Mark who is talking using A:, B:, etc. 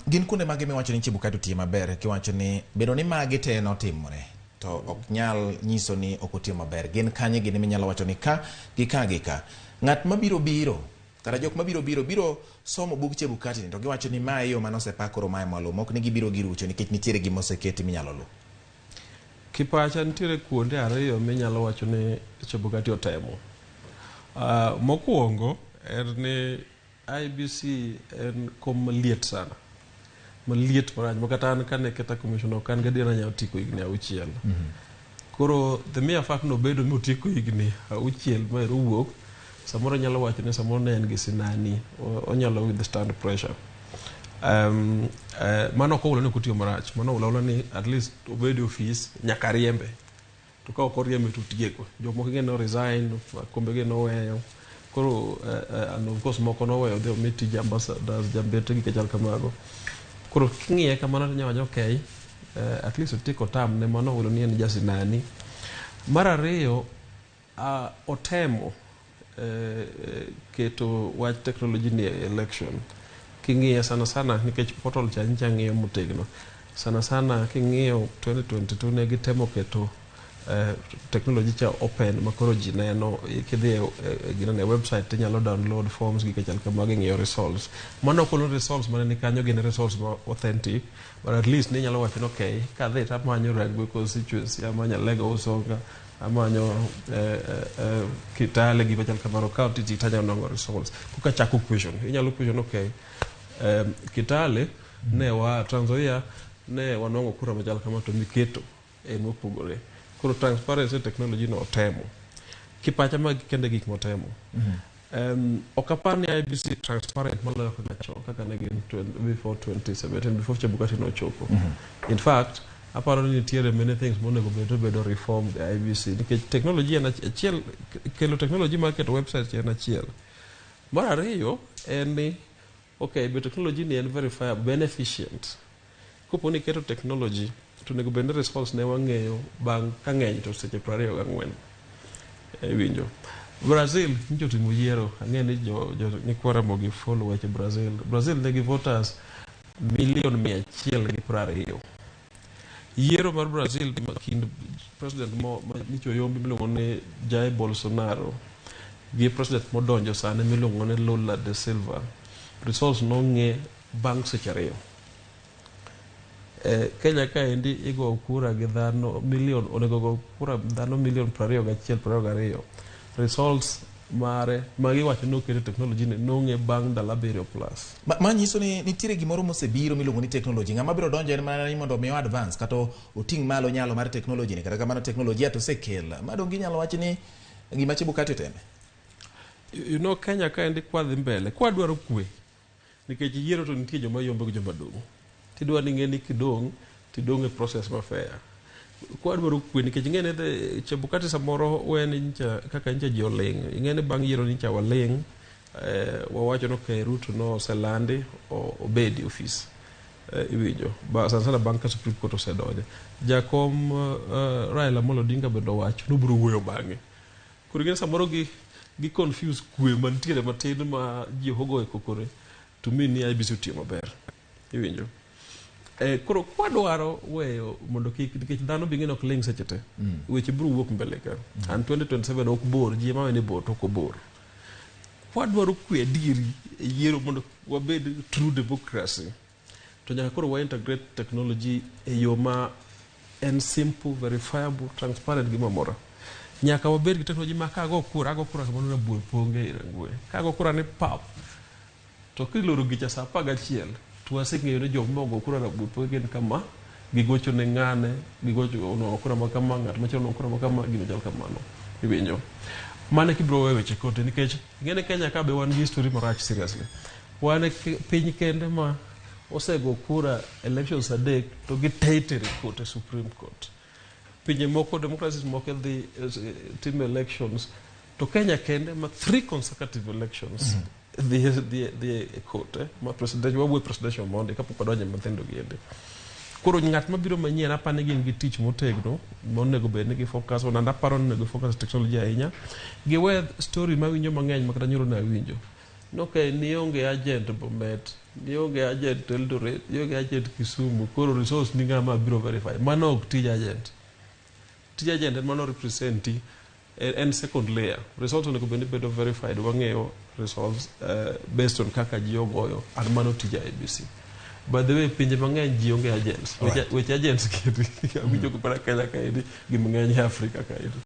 A: Gin kunde mage miwacho ni Chebukati otiyo maber kiwacho ni bedo ni mage te notimore to ok nyal nyiso ni ok otiyo maber. Gin kanye gin minyalo wacho ni ka gi ka gi ka. Ng'at mabiro kata jok mabiro somo bug Chebukati to giwacho ni mae yo manosepakoro mae maluwo ok ni gibiro girucho nikech nitiere gima oseketi minyalo luwo.
B: Kipacha nitiere kuonde ariyo minyalo wacho ni Chebukati otemo. Mokuongo en ni IEBC en kom maliet sana. Maliet marach makata an kane keta commissioner kan gadier na nyatiko higni 6. Koro the mere fact no bedo motiko higni 6 ma wuok samoro nyalo wacho ni samoro ne en jasinani onyalo withstand pressure. Mano ko wala ni kutiyo marach, mano wala ni at least obedo office nyaka riembe. To ka ok riembe to tieko. Jomoko geno resign, kombe geno weyo. Koro and of course moko no weyo the meeting ambassadors jambete gi kachal kamago. Koro king'iye kamano to nyawacho okay, at least otieko tam ne mano wala ni en jasinani. Mar ariyo otemo keto wach technology ni election. King'iye sana nikech portal cha ncha ng'iyo motegno. Sana king'iyo 2022 ne gitemo keto technology cha open makoro ji neno kidhi gina ne website tinyalo download forms gi kachal kamago ng'iyo results. Mano kolo results mane ni kanyo gin results authentic, but at least ninyalo wacho ni okay, kadhi tamanyo Rangwe constituency amanya Lego Usonga amanyo Kitale gi kachal kamano county titanyo nongo results. Kuka chako question, inyalo question okay, Kitale ne wa Trans Nzoia ne wanongo kura machal kama to miketo en mopogore. Koro transparency technology no otemo. Kipacha mag kende gik motemo. Okapar ni IEBC transparent maloyo kaka ne gin before 2017, before Chebukati no chopo. In fact, aparo ni nitiere many things monego bedo reform the IEBC. Nikech technology en achiel, kelo technology market website en achiel. Mar ariyo en ni okay, but technology ni en verifiable, beneficent. Kopo ni keto technology to nego bende results ne wang'eyo bang' ka ng'eny to seche 24 winjo. Brazil njo timo yiero, ang'e ni ni kwa Ramogi follow weche Brazil negi voters 120,000,000. Yiero mar Brazil kind president nicho yombi miluongo ni Jair Bolsonaro gi president modonjo sane miluongo ni Lula da Silva. Results nong'e bang' seche 2. Kenya ka endi igo kura gi dhano milion, onego go kura dhano milion 21,22. Results mare magi wacho no kete technology ne nong'e bang' dala 7 plus.
A: Manyiso ni nitiere gimoro mosebiro miluongo ni technology. Ng'ama biro donjo en mana ni mondo miyo advance kata oting' malo nyalo mar technology ni kata kamano technology to osekelo. Madong ginyalo wacho ni gima Chebukati teme.
B: You know, Kenya ka endi kwa dhi mbele, kwa dwaro kwe. Nikech yiero to nitie joma yombo gi joma dong'. Tidwa ni ng'eni kidong' tidong' e process ma fair. Kwa dwaro kwe nikech ng'ene Chebukati samoro wen ncha kaka ncha ji oling'. Ng'ene bang' yiero ncha waling', wawacho no okay, Ruto no oselandi obedi office. Iwinjo. Sana bang' ka Supreme Court osedonjo. Jakom Raila Amolo Odinga bendo wacho nobiro wuoyo bang'e. Koro ng'ene samoro gi confuse kwe mantiere matin ma ji hogo e kokore. To me ni IEBC otiyo maber. Iwinjo. Koro kwa dwaro weyo mondo kik dhano bing'eno ok ling' seche te. Weche biro wuok mbele ka. And 2027 ok bor, ji ema weni bor to ok bor. Kwa dwaro kwe adiri yiero mondo wabed true democracy. To nyaka koro wa integrate technology e yo ma en simple, verifiable, transparent gi mamora. Nyaka wabed gi technology ma kago kura kamano na bur ponge e Rangwe. Kago kura ni pap. To kiloro gicha sa 11 to waseng'eyo ni jomogo kura na bur ponge gin kama gigocho ne ng'ane, gigocho no kura makama, ng'at machielo no kura makama, gino chal kamano. Iwinjo. Mane kibro wewe weche kote nikech ng'ene Kenya ka be wan gi history marach seriously. Wan piny kende ma osego kura elections adek to giteitere kote Supreme Court. Pinje moko democracies moko dhi team elections to Kenya kende ma 3 consecutive elections the court ma presidential monde kapok odonjo mathindo giende. Koro ng'at mabiro manyien apane gin gi tich motegno monego bed ni gi focus on anda paro nego focus technology ahinya gi we story ma winjo mang'eny makata nyoro na winjo nionge agent Bomet, nionge agent Eldoret, nionge agent Kisumu, koro resource ni ng'ama biro verify. Mano ok tij agent. Tij agent en mano representi en second layer. Results onego bende bedo verified, wang'eyo results based on kaka ji ogoyo, and mano tij IEBC. By the way, pinje mang'eny ji onge agents. Weche agents kiti, winjo kupata Kenya kaedi, gi mang'eny Afrika kaedi.